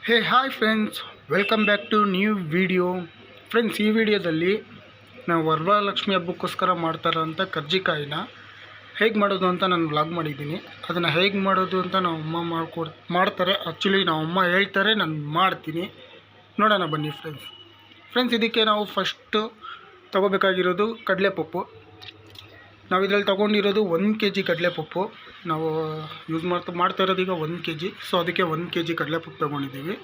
Hey hi friends, welcome back to new video. Friends, ಈ ವಿಡಿಯೋದಲ್ಲಿ ನಾವು ವರಮಹಾಲಕ್ಷ್ಮಿ ಹಬ್ಬಕ್ಕೋಸ್ಕರ ಮಾಡ್ತಾರಂಥ ಕರ್ಜಿಕಾಯಿನ ಹೇಗೆ ಮಾಡೋದು ಅಂತ ನಾನು ವ್ಲಾಗ್ ಮಾಡಿದ್ದೀನಿ. ಅದನ್ನು ಹೇಗೆ ಮಾಡೋದು ಅಂತ ನಾವು ಅಮ್ಮ ಮಾಡ್ತಾರೆ. ಆ್ಯಕ್ಚುಲಿ ನಾವು ಅಮ್ಮ ಹೇಳ್ತಾರೆ, ನಾನು ಮಾಡ್ತೀನಿ. ನೋಡೋಣ ಬನ್ನಿ ಫ್ರೆಂಡ್ಸ್. ಇದಕ್ಕೆ ನಾವು ಫಸ್ಟು ತೊಗೋಬೇಕಾಗಿರೋದು ಕಡಲೆಪಪ್ಪು. ನಾವು ಇದರಲ್ಲಿ ತೊಗೊಂಡಿರೋದು 1 kg ಕಡಲೆಪಪ್ಪು. ನಾವು ಯೂಸ್ ಮಾಡ್ತಾ ಇರೋದು ಈಗ 1 kg. ಸೊ ಅದಕ್ಕೆ 1 kg ಕಡಲೆಪಪ್ಪು ತೊಗೊಂಡಿದ್ದೀವಿ.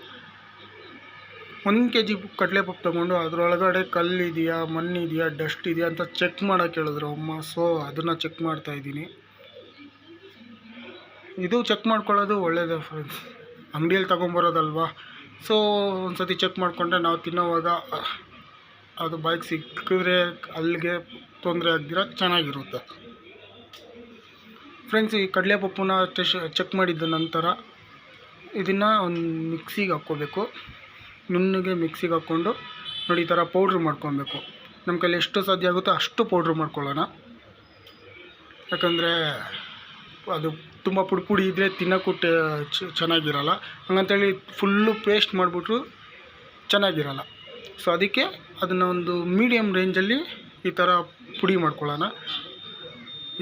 1 kg ಕಡಲೆಪಪ್ಪು ತೊಗೊಂಡು ಅದರೊಳಗಡೆ ಕಲ್ಲಿದೆಯಾ, ಮಣ್ಣಿದೆಯಾ, ಡಸ್ಟ್ ಇದೆಯಾ ಅಂತ ಚೆಕ್ ಮಾಡೋಕ್ಕೆ ಹೇಳಿದ್ರು ಅಮ್ಮ. ಸೊ ಅದನ್ನು ಚೆಕ್ ಮಾಡ್ತಾಯಿದ್ದೀನಿ. ಇದು ಚೆಕ್ ಮಾಡ್ಕೊಳ್ಳೋದು ಒಳ್ಳೆಯದೇ ಫ್ರೆಂಡ್ಸ್, ಅಂಗಡಿಯಲ್ಲಿ ತೊಗೊಂಬರೋದಲ್ವಾ. ಸೊ ಒಂದು ಸತಿ ಚೆಕ್ ಮಾಡಿಕೊಂಡ್ರೆ ನಾವು ತಿನ್ನೋವಾಗ ಅದು ಬಾಯಿಗೆ ಸಿಕ್ಕಿದ್ರೆ ಅಲ್ಲಿಗೆ ತೊಂದರೆ ಆಗ್ದಿರ ಚೆನ್ನಾಗಿರುತ್ತೆ ಫ್ರೆಂಡ್ಸ್. ಈ ಕಡಲೆಪಪ್ಪುನ ಚೆಕ್ ಮಾಡಿದ ನಂತರ ಇದನ್ನು ಒಂದು ಮಿಕ್ಸಿಗೆ ಹಾಕ್ಕೋಬೇಕು. ನುಣ್ಣಗೆ ಮಿಕ್ಸಿಗೆ ಹಾಕ್ಕೊಂಡು ನೋಡಿ ಈ ಥರ ಪೌಡ್ರ್ ಮಾಡ್ಕೊಬೇಕು. ನಮ್ಮ ಕೈಲಿ ಎಷ್ಟು ಸಾಧ್ಯ ಆಗುತ್ತೋ ಅಷ್ಟು ಪೌಡ್ರ್ ಮಾಡ್ಕೊಳ್ಳೋಣ. ಯಾಕಂದರೆ ಅದು ತುಂಬ ಪುಡಿ ಇದ್ದರೆ ತಿನ್ನೋಕ್ಕೂ ಚೆನ್ನಾಗಿರಲ್ಲ. ಹಂಗಂತೇಳಿ ಫುಲ್ಲು ಪೇಸ್ಟ್ ಮಾಡಿಬಿಟ್ರು ಚೆನ್ನಾಗಿರಲ್ಲ. ಸೊ ಅದಕ್ಕೆ ಅದನ್ನು ಒಂದು ಮೀಡಿಯಮ್ ರೇಂಜಲ್ಲಿ ಈ ಥರ ಪುಡಿ ಮಾಡ್ಕೊಳ್ಳೋಣ.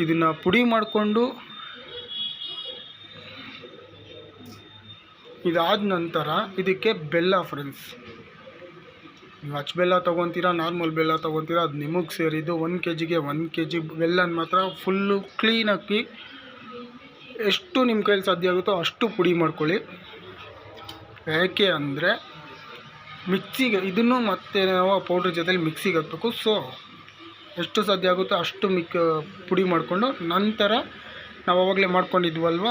ಇದನ್ನು ಪುಡಿ ಮಾಡಿಕೊಂಡು ಇದಾದ ನಂತರ ಇದಕ್ಕೆ ಬೆಲ್ಲ ಫ್ರೆಂಡ್ಸ್. ನೀವು ಅಚ್ಚ ಬೆಲ್ಲ ತೊಗೊತೀರಾ, ನಾರ್ಮಲ್ ಬೆಲ್ಲ ತೊಗೊತೀರಾ, ಅದು ನಿಮಗೆ ಸೇರಿದ್ದು. 1 kgಗೆ 1 kg ಬೆಲ್ಲನ ಮಾತ್ರ ಫುಲ್ಲು ಕ್ಲೀನಾಗಿ ಎಷ್ಟು ನಿಮ್ಮ ಕೈಲಿ ಸಾಧ್ಯ ಆಗುತ್ತೋ ಅಷ್ಟು ಪುಡಿ ಮಾಡ್ಕೊಳ್ಳಿ. ಯಾಕೆ ಅಂದರೆ ಮಿಕ್ಸಿಗೆ ಇದನ್ನು ಮತ್ತೆ ನಾವು ಪೌಡ್ರ್ ಜೊತೆಲಿ ಮಿಕ್ಸಿಗೆ ಹಾಕಬೇಕು. ಸೊ ಎಷ್ಟು ಸಾಧ್ಯ ಆಗುತ್ತೋ ಅಷ್ಟು ಪುಡಿ ಮಾಡಿಕೊಂಡು ನಂತರ ನಾವು ಆವಾಗಲೇ ಮಾಡ್ಕೊಂಡಿದ್ವಲ್ವ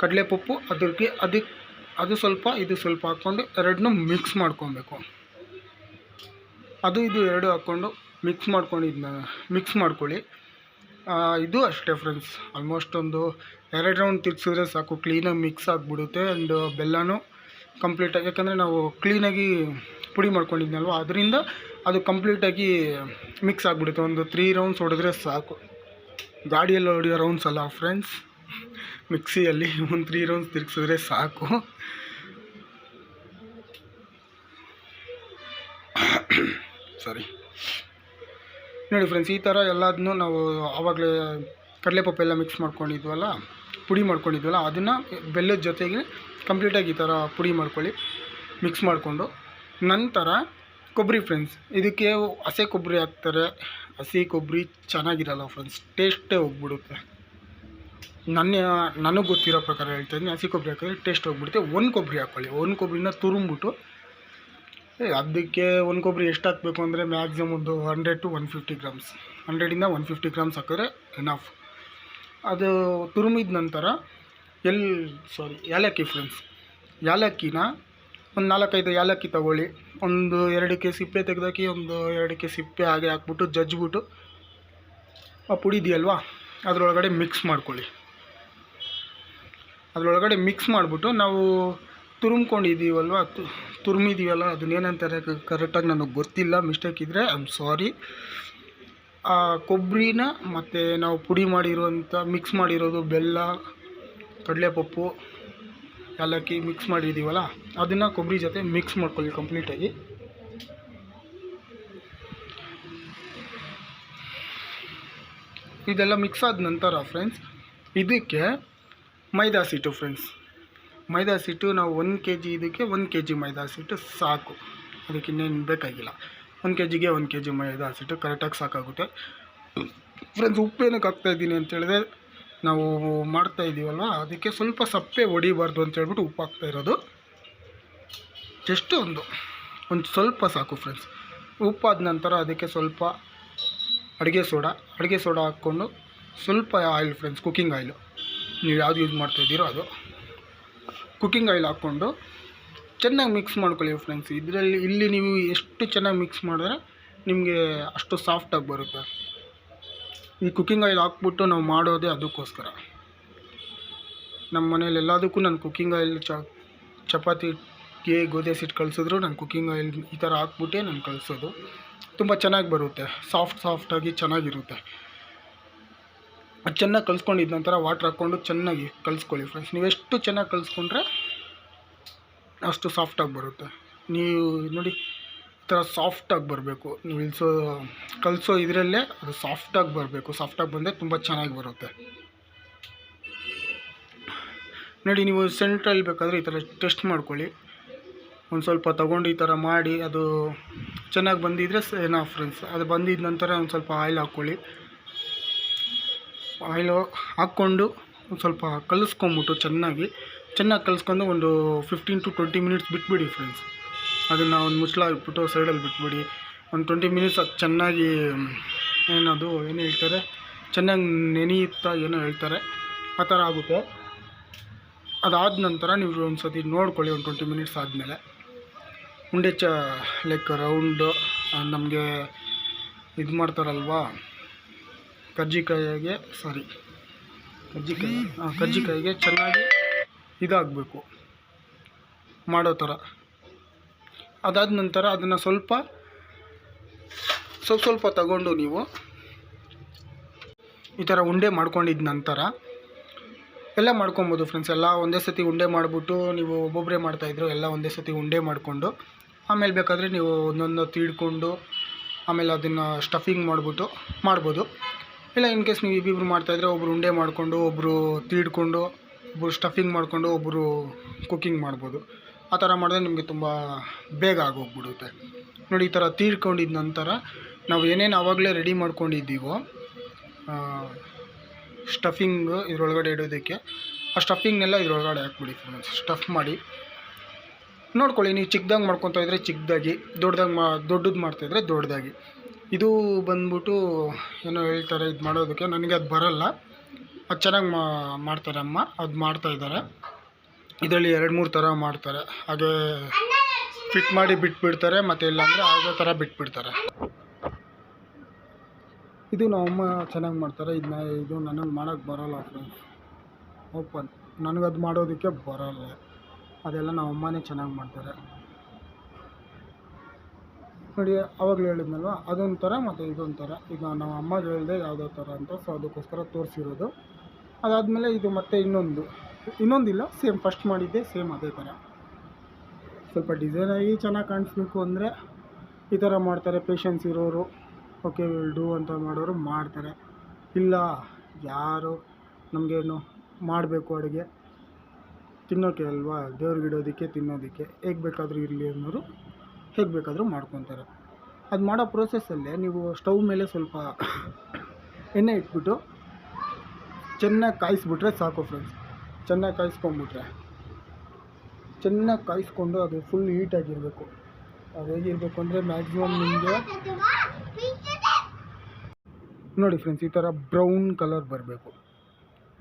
ಕಡಲೆಪಪ್ಪು, ಅದು ಸ್ವಲ್ಪ ಇದು ಸ್ವಲ್ಪ ಹಾಕ್ಕೊಂಡು ಎರಡನ್ನೂ ಮಿಕ್ಸ್ ಮಾಡ್ಕೊಬೇಕು. ಅದು ಇದು ಎರಡು ಹಾಕ್ಕೊಂಡು ಮಿಕ್ಸ್ ಮಾಡ್ಕೊಳ್ಳಿ. ಇದು ಅಷ್ಟೇ ಫ್ರೆಂಡ್ಸ್, ಆಲ್ಮೋಸ್ಟ್ ಒಂದು 2 ರೌಂಡ್ ತಿರ್ಗಿಸಿದ್ರೆ ಸಾಕು, ಕ್ಲೀನಾಗಿ ಮಿಕ್ಸ್ ಆಗಿಬಿಡುತ್ತೆ. ಆ್ಯಂಡ್ ಬೆಲ್ಲನೂ ಕಂಪ್ಲೀಟಾಗಿ, ಯಾಕಂದರೆ ನಾವು ಕ್ಲೀನಾಗಿ ಪುಡಿ ಮಾಡ್ಕೊಂಡಿದ್ನಲ್ವ, ಅದರಿಂದ ಅದು ಕಂಪ್ಲೀಟಾಗಿ ಮಿಕ್ಸ್ ಆಗಿಬಿಡುತ್ತೆ. ಒಂದು 3 ರೌಂಡ್ಸ್ ಹೊಡೆದ್ರೆ ಸಾಕು. ಗಾಡಿಯಲ್ಲಿ ಹೊಡೆಯೋ ರೌಂಡ್ಸ್ ಅಲ್ಲ ಫ್ರೆಂಡ್ಸ್, ಮಿಕ್ಸಿಯಲ್ಲಿ ಒಂದು 3 ರೌಂಡ್ಸ್ ತಿರ್ಗಿಸಿದ್ರೆ ಸಾಕು. ಸಾರಿ ನೋಡಿ ಫ್ರೆಂಡ್ಸ್, ಈ ಥರ ಎಲ್ಲದನ್ನೂ ನಾವು ಆವಾಗಲೇ ಕಡಲೆಪಪ್ಪೆಲ್ಲ ಪುಡಿ ಮಾಡ್ಕೊಂಡಿದ್ವಲ್ಲ ಅದನ್ನು ಬೆಲ್ಲದ ಜೊತೆಗೆ ಕಂಪ್ಲೀಟಾಗಿ ಈ ಥರ ಪುಡಿ ಮಾಡ್ಕೊಳ್ಳಿ. ಮಿಕ್ಸ್ ಮಾಡಿಕೊಂಡು ನಂತರ ಕೊಬ್ಬರಿ ಫ್ರೆಂಡ್ಸ್, ಇದಕ್ಕೆ ಹಸಿ ಕೊಬ್ಬರಿ ಹಾಕ್ತಾರೆ. ಹಸಿ ಕೊಬ್ಬರಿ ಚೆನ್ನಾಗಿರಲ್ಲ ಫ್ರೆಂಡ್ಸ್, ಟೇಸ್ಟೇ ಹೋಗ್ಬಿಡುತ್ತೆ. ನನಗೆ ಗೊತ್ತಿರೋ ಪ್ರಕಾರ ಹೇಳ್ತಾಯಿದ್ದೀನಿ, ಹಸಿ ಕೊಬ್ಬರಿ ಹಾಕಿದ್ರೆ ಟೇಸ್ಟ್ ಹೋಗ್ಬಿಡುತ್ತೆ. 1 ಕೊಬ್ಬರಿ ಹಾಕ್ಕೊಳ್ಳಿ. 1 ಕೊಬ್ಬರಿನ ತುರುಂಬಿಟ್ಟು, ಅದಕ್ಕೆ 1 ಕೊಬ್ಬರಿ ಎಷ್ಟು ಹಾಕಬೇಕು ಅಂದರೆ ಮ್ಯಾಕ್ಸಿಮಮ್ ಒಂದು 100 to 150 ಗ್ರಾಮ್ಸ್, 100ಇಂದ 150 ಗ್ರಾಮ್ಸ್ ಹಾಕಿದ್ರೆ ಎನಫ್. ಅದು ತುರುಮಿದ ನಂತರ ಏಲಕ್ಕಿ ಫ್ರೆಂಡ್ಸ್. ಏಲಕ್ಕಿನ ಒಂದು 4-5 ಏಲಕ್ಕಿ ತೊಗೊಳ್ಳಿ. ಒಂದು 2ಕ್ಕೆ ಸಿಪ್ಪೆ ತೆಗೆದಾಕಿ, ಒಂದು 2ಕ್ಕೆ ಸಿಪ್ಪೆ ಹಾಗೆ ಹಾಕ್ಬಿಟ್ಟು ಜಜ್ಜಿಬಿಟ್ಟು ಆ ಪುಡಿ ಇದೆಯಲ್ವಾ ಅದರೊಳಗಡೆ ಮಿಕ್ಸ್ ಮಾಡ್ಕೊಳ್ಳಿ. ಅದರೊಳಗಡೆ ಮಿಕ್ಸ್ ಮಾಡಿಬಿಟ್ಟು ನಾವು ತುರುಮಿದ್ದೀವಲ್ಲ ಅದನ್ನೇನಂತಾರೆ ಕರೆಕ್ಟಾಗಿ ನನಗೆ ಗೊತ್ತಿಲ್ಲ, ಮಿಸ್ಟೇಕ್ ಇದ್ದರೆ ಐ ಆಮ್ ಸಾರಿ. ಆ ಕೊಬ್ಬರಿನ ಮತ್ತು ನಾವು ಪುಡಿ ಮಿಕ್ಸ್ ಮಾಡಿರೋದು ಬೆಲ್ಲ, ಕಡಲೆಪಪ್ಪು, ಏಲಕ್ಕಿ ಮಿಕ್ಸ್ ಮಾಡಿದ್ದೀವಲ್ಲ ಅದನ್ನು ಕೊಬ್ಬರಿ ಜೊತೆ ಮಿಕ್ಸ್ ಮಾಡ್ಕೊಳ್ಳಿ ಕಂಪ್ಲೀಟಾಗಿ. ಇದೆಲ್ಲ ಮಿಕ್ಸ್ ಆದ ನಂತರ ಫ್ರೆಂಡ್ಸ್ ಇದಕ್ಕೆ ಮೈದಾ ಹಿಟ್ಟು ಫ್ರೆಂಡ್ಸ್. ಮೈದಾ ಹಿಟ್ಟು ನಾವು 1 kg ಇದಕ್ಕೆ 1 kg ಮೈದಾ ಹಿಟ್ಟು ಸಾಕು, ಅದಕ್ಕೆ ಇನ್ನೇನು ಬೇಕಾಗಿಲ್ಲ. 1 kgಗೆ 1 kg ಮೈದಾ ಹಿಟ್ಟು ಕರೆಕ್ಟಾಗಿ ಸಾಕಾಗುತ್ತೆ ಫ್ರೆಂಡ್ಸ್. ಉಪ್ಪೇನಕ್ಕೆ ಹಾಕ್ತಾಯಿದ್ದೀನಿ ಅಂತೇಳಿದ್ರೆ ನಾವು ಮಾಡ್ತಾಯಿದ್ದೀವಲ್ವ ಅದಕ್ಕೆ ಸ್ವಲ್ಪ ಸಪ್ಪೆ ಹೊಡಿಬಾರ್ದು ಅಂತೇಳ್ಬಿಟ್ಟು ಉಪ್ಪು ಹಾಕ್ತಾಯಿರೋದು. ಜಸ್ಟ್ ಒಂದು ಸ್ವಲ್ಪ ಸಾಕು ಫ್ರೆಂಡ್ಸ್. ಉಪ್ಪಾದ ನಂತರ ಅದಕ್ಕೆ ಸ್ವಲ್ಪ ಅಡುಗೆ ಸೋಡಾ ಹಾಕ್ಕೊಂಡು ಸ್ವಲ್ಪ ಆಯಿಲ್ ಫ್ರೆಂಡ್ಸ್, ಕುಕ್ಕಿಂಗ್ ಆಯಿಲು, ನೀವು ಯಾವುದು ಯೂಸ್ ಮಾಡ್ತಾಯಿದ್ದೀರೋ ಅದು ಕುಕ್ಕಿಂಗ್ ಆಯಿಲ್ ಹಾಕ್ಕೊಂಡು ಚೆನ್ನಾಗಿ ಮಿಕ್ಸ್ ಮಾಡ್ಕೊಳ್ಳಿ ಫ್ರೆಂಡ್ಸ್. ಇಲ್ಲಿ ನೀವು ಎಷ್ಟು ಚೆನ್ನಾಗಿ ಮಿಕ್ಸ್ ಮಾಡಿದ್ರೆ ನಿಮಗೆ ಅಷ್ಟು ಸಾಫ್ಟಾಗಿ ಬರುತ್ತೆ. ಈ ಕುಕ್ಕಿಂಗ್ ಆಯಿಲ್ ಹಾಕ್ಬಿಟ್ಟು ನಾವು ಮಾಡೋದೇ ಅದಕ್ಕೋಸ್ಕರ. ನಮ್ಮ ಮನೇಲಿ ಎಲ್ಲದಕ್ಕೂ ನಾನು ಕುಕ್ಕಿಂಗ್ ಆಯಿಲ್ ಚಪಾತಿಗೆ ಗೋಧಿ ಹಸಿಟ್ಟು ಕಳಿಸಿದ್ರು ನಾನು ಕುಕ್ಕಿಂಗ್ ಆಯಿಲ್ ಈ ಥರ ಹಾಕ್ಬಿಟ್ಟೆ ನಾನು ಕಳಿಸೋದು. ತುಂಬ ಚೆನ್ನಾಗಿ ಬರುತ್ತೆ, ಸಾಫ್ಟಾಗಿ ಚೆನ್ನಾಗಿರುತ್ತೆ. ಅದು ಚೆನ್ನಾಗಿ ಕಲಿಸ್ಕೊಂಡಿದ್ದ ನಂತರ ವಾಟ್ರ್ ಹಾಕ್ಕೊಂಡು ಚೆನ್ನಾಗಿ ಕಲಿಸ್ಕೊಳ್ಳಿ ಫ್ರೆಂಡ್ಸ್. ನೀವೆಷ್ಟು ಚೆನ್ನಾಗಿ ಕಲಿಸ್ಕೊಂಡ್ರೆ ಅಷ್ಟು ಸಾಫ್ಟಾಗಿ ಬರುತ್ತೆ. ನೀವು ನೋಡಿ ಈ ಥರ ಸಾಫ್ಟಾಗಿ ಬರಬೇಕು. ನೀವು ಕಲಸೋ ಇದರಲ್ಲೇ ಅದು ಸಾಫ್ಟಾಗಿ ಬರಬೇಕು. ಸಾಫ್ಟಾಗಿ ಬಂದರೆ ತುಂಬ ಚೆನ್ನಾಗಿ ಬರುತ್ತೆ. ನೋಡಿ, ನೀವು ಸೆಂಟ್ರಲ್ಲಿ ಬೇಕಾದರೆ ಈ ಥರ ಟೆಸ್ಟ್ ಮಾಡ್ಕೊಳ್ಳಿ. ಒಂದು ಸ್ವಲ್ಪ ತೊಗೊಂಡು ಈ ಥರ ಮಾಡಿ ಅದು ಚೆನ್ನಾಗಿ ಬಂದಿದ್ದರೆ ಏನೋ ಫ್ರೆಂಡ್ಸ್. ಅದು ಬಂದಿದ್ದ ನಂತರ ಒಂದು ಸ್ವಲ್ಪ ಆಯಿಲ್ ಹಾಕ್ಕೊಳ್ಳಿ. ಆಯಿಲು ಹಾಕ್ಕೊಂಡು ಒಂದು ಸ್ವಲ್ಪ ಕಲಿಸ್ಕೊಂಬಿಟ್ಟು ಚೆನ್ನಾಗಿ ಕಲಿಸ್ಕೊಂಡು ಒಂದು 15 to 20 ಮಿನಿಟ್ಸ್ ಬಿಟ್ಬಿಡಿ ಫ್ರೆಂಡ್ಸ್. ಅದನ್ನು ಒಂದು ಮುಚ್ಚಳ ಇಟ್ಬಿಟ್ಟು ಸೈಡಲ್ಲಿ ಬಿಟ್ಬಿಡಿ. ಒಂದು 20 ಮಿನಿಟ್ಸ್ ಅದು ಚೆನ್ನಾಗಿ ಏನು ಹೇಳ್ತಾರೆ, ಚೆನ್ನಾಗಿ ನೆನೆಯುತ್ತಾ ಏನೋ ಹೇಳ್ತಾರೆ, ಆ ಥರ ಆಗುತ್ತೆ. ಅದಾದ ನಂತರ ನೀವು ಒಂದು ಸತಿ ನೋಡ್ಕೊಳ್ಳಿ. ಒಂದು 20 ಮಿನಿಟ್ಸ್ ಆದಮೇಲೆ ಉಂಡೆ ಲೈಕ್ ರೌಂಡು ನಮಗೆ ಇದು ಮಾಡ್ತಾರಲ್ವಾ, ಕರ್ಜಿಕಾಯಿಗೆ ಚೆನ್ನಾಗಿ ಇದಾಗಬೇಕು ಮಾಡೋ ಥರ. ಅದಾದ ನಂತರ ಅದನ್ನು ಸ್ವಲ್ಪ ತಗೊಂಡು ನೀವು ಈ ಥರ ಉಂಡೆ ಮಾಡ್ಕೊಂಡಿದ್ದ ನಂತರ ಎಲ್ಲ ಮಾಡ್ಕೊಬೋದು ಫ್ರೆಂಡ್ಸ್. ಎಲ್ಲ ಒಂದೇ ಸತಿ ಉಂಡೆ ಮಾಡಿಬಿಟ್ಟು ನೀವು ಒಬ್ಬೊಬ್ಬರೇ ಮಾಡ್ತಾಯಿದ್ರು, ಎಲ್ಲ ಒಂದೇ ಸತಿ ಉಂಡೆ ಮಾಡಿಕೊಂಡು ಆಮೇಲೆ ಬೇಕಾದರೆ ನೀವು ಒಂದೊಂದು ತೀಡ್ಕೊಂಡು ಆಮೇಲೆ ಅದನ್ನು ಸ್ಟಫಿಂಗ್ ಮಾಡಿಬಿಟ್ಟು ಮಾಡ್ಬೋದು. ಇಲ್ಲ ಇನ್ ಕೇಸ್ ನೀವು ಇಬ್ಬಿಬ್ರು ಮಾಡ್ತಾಯಿದ್ರೆ ಒಬ್ಬರು ಉಂಡೆ ಮಾಡಿಕೊಂಡು, ಒಬ್ಬರು ತೀಡ್ಕೊಂಡು, ಒಬ್ಬರು ಸ್ಟಫಿಂಗ್ ಮಾಡಿಕೊಂಡು, ಒಬ್ಬರು ಕುಕ್ಕಿಂಗ್ ಮಾಡ್ಬೋದು. ಆ ಥರ ಮಾಡಿದ್ರೆ ನಿಮಗೆ ತುಂಬ ಬೇಗ ಆಗೋಗ್ಬಿಡುತ್ತೆ. ನೋಡಿ, ಈ ಥರ ತೀಡ್ಕೊಂಡಿದ್ದ ನಂತರ ನಾವು ಏನೇನು ಆವಾಗಲೇ ರೆಡಿ ಮಾಡ್ಕೊಂಡಿದ್ದೀವೋ ಸ್ಟಫಿಂಗ್ ಇದರೊಳಗಡೆ ಇಡೋದಕ್ಕೆ, ಆ ಸ್ಟಫಿಂಗ್ನೆಲ್ಲ ಇದರೊಳಗಡೆ ಹಾಕ್ಬಿಡಿ ಫ್ರೆಂಡ್ಸ್. ಸ್ಟಫ್ ಮಾಡಿ ನೋಡ್ಕೊಳ್ಳಿ. ನೀವು ಚಿಕ್ಕದಾಗಿ ಮಾಡ್ಕೊತಾ ಇದ್ದರೆ ಚಿಕ್ಕದಾಗಿ, ದೊಡ್ಡದು ಮಾಡ್ತಾಯಿದ್ರೆ ದೊಡ್ಡದಾಗಿ. ಇದು ಬಂದ್ಬಿಟ್ಟು ಏನೋ ಹೇಳ್ತಾರೆ ಇದು ಮಾಡೋದಕ್ಕೆ, ನನಗೆ ಅದು ಬರೋಲ್ಲ. ಅದು ಚೆನ್ನಾಗಿ ಮಾಡ್ತಾರೆ ಅಮ್ಮ, ಅದು ಮಾಡ್ತಾಯಿದ್ದಾರೆ. ಇದರಲ್ಲಿ 2-3 ಥರ ಮಾಡ್ತಾರೆ. ಹಾಗೆ ಫಿಟ್ ಮಾಡಿ ಬಿಟ್ಬಿಡ್ತಾರೆ, ಮತ್ತು ಇಲ್ಲಾಂದರೆ ಆಗೋ ಥರ ಬಿಟ್ಬಿಡ್ತಾರೆ. ಇದು ನಮ್ಮಮ್ಮ ಚೆನ್ನಾಗಿ ಮಾಡ್ತಾರೆ. ಇದು ನನಗೆ ಮಾಡೋಕ್ಕೆ ಬರೋಲ್ಲ ಫ್ರೆಂಡ್ಸ್. ಓಪನ್ ನನಗದು ಮಾಡೋದಕ್ಕೆ ಬರೋಲ್ಲ. ಅದೆಲ್ಲ ನಮ್ಮಮ್ಮನೇ ಚೆನ್ನಾಗಿ ಮಾಡ್ತಾರೆ. ನೋಡಿ, ಆವಾಗಲೇ ಹೇಳಿದ್ನಲ್ವ, ಅದೊಂದು ಥರ ಮತ್ತು ಇದೊಂದು ಥರ. ಈಗ ನಾವು ಅಮ್ಮಗೆ ಹೇಳಿದೆ ಯಾವುದೋ ಥರ ಅಂತ, ಸೊ ಅದಕ್ಕೋಸ್ಕರ ತೋರಿಸಿರೋದು. ಅದಾದಮೇಲೆ ಇದು ಮತ್ತೆ ಇನ್ನೊಂದಿಲ್ಲ, ಸೇಮ್ ಫಸ್ಟ್ ಮಾಡಿದ್ದೆ ಸೇಮ್ ಅದೇ ಥರ. ಸ್ವಲ್ಪ ಡಿಸೈನಾಗಿ ಚೆನ್ನಾಗಿ ಕಾಣಿಸ್ಬೇಕು ಅಂದರೆ ಈ ಥರ ಮಾಡ್ತಾರೆ. ಪೇಷನ್ಸ್ ಇರೋರು ಓಕೆ ವಿಲ್ ಡೂ ಅಂತ ಮಾಡೋರು ಮಾಡ್ತಾರೆ. ಇಲ್ಲ ಯಾರು ನಮಗೇನು ಮಾಡಬೇಕು ಅಡುಗೆ ತಿನ್ನೋಕ್ಕೆ ಅಲ್ವಾ, ದೇವ್ರಿಗಿಡೋದಕ್ಕೆ ತಿನ್ನೋದಕ್ಕೆ ಹೇಗೆ ಬೇಕಾದರೂ ಇರಲಿ ಅನ್ನೋರು ಹೇಗೆ ಬೇಕಾದರೂ ಮಾಡ್ಕೊತಾರೆ. ಅದು ಮಾಡೋ ಪ್ರೋಸೆಸ್ಸಲ್ಲೇ ನೀವು ಸ್ಟವ್ ಮೇಲೆ ಸ್ವಲ್ಪ ಎಣ್ಣೆ ಇಟ್ಬಿಟ್ಟು ಚೆನ್ನಾಗಿ ಕಾಯಿಸ್ಬಿಟ್ರೆ ಸಾಕು ಫ್ರೆಂಡ್ಸ್. ಚೆನ್ನಾಗಿ ಕಾಯಿಸ್ಕೊಂಡು ಅದು ಫುಲ್ ಹೀಟಾಗಿರಬೇಕು. ಅದು ಹೇಗಿರಬೇಕು ಅಂದರೆ ಮ್ಯಾಕ್ಸಿಮಮ್ ನಿಮಗೆ ನೋಡಿ ಫ್ರೆಂಡ್ಸ್, ಈ ಥರ ಬ್ರೌನ್ ಕಲರ್ ಬರಬೇಕು.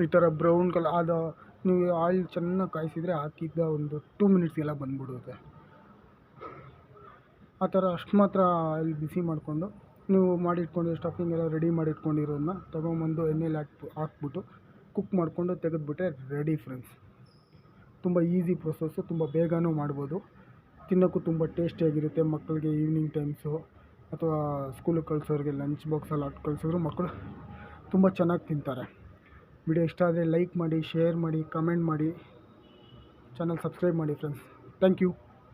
ಈ ಥರ ಬ್ರೌನ್ ಕಲರ್ ಅದು ನೀವು ಆಯಿಲ್ ಚೆನ್ನಾಗಿ ಕಾಯಿಸಿದರೆ ಹಾಕಿದ್ದ ಒಂದು 2 ಮಿನಿಟ್ಸ್ಗೆಲ್ಲ ಬಂದ್ಬಿಡುತ್ತೆ. ಆ ಥರ ಅಷ್ಟು ಮಾತ್ರ ಆಯಿಲ್ ಬಿಸಿ ಮಾಡಿಕೊಂಡು ನೀವು ಮಾಡಿಟ್ಕೊಂಡು ಸ್ಟಫಿಂಗ್ ಎಲ್ಲ ರೆಡಿ ಮಾಡಿಟ್ಕೊಂಡಿರೋದನ್ನ ತೊಗೊಂಬಂದು ಎಣ್ಣೆಲಿ ಹಾಕ್ಬಿಟ್ಟು ಕುಕ್ ಮಾಡಿಕೊಂಡು ತೆಗೆದುಬಿಟ್ರೆ ರೆಡಿ ಫ್ರೆಂಡ್ಸ್. ತುಂಬ ಈಸಿ ಪ್ರೊಸೆಸ್ಸು, ತುಂಬ ಬೇಗನೂ ಮಾಡ್ಬೋದು. ತಿನ್ನೋಕ್ಕೂ ತುಂಬ ಟೇಸ್ಟಿಯಾಗಿರುತ್ತೆ. ಮಕ್ಕಳಿಗೆ ಈವ್ನಿಂಗ್ ಟೈಮ್ಸು ಅಥವಾ ಸ್ಕೂಲಿಗೆ ಕಳಿಸೋರಿಗೆ ಲಂಚ್ ಬಾಕ್ಸಲ್ಲಿ ಹಾಕಿ ಕಳಿಸಿದ್ರು ಮಕ್ಕಳು ತುಂಬ ಚೆನ್ನಾಗಿ ತಿಂತಾರೆ. ವಿಡಿಯೋ ಇಷ್ಟ ಆದರೆ ಲೈಕ್ ಮಾಡಿ, ಶೇರ್ ಮಾಡಿ, ಕಮೆಂಟ್ ಮಾಡಿ, ಚಾನಲ್ ಸಬ್ಸ್ಕ್ರೈಬ್ ಮಾಡಿ ಫ್ರೆಂಡ್ಸ್. Thank you.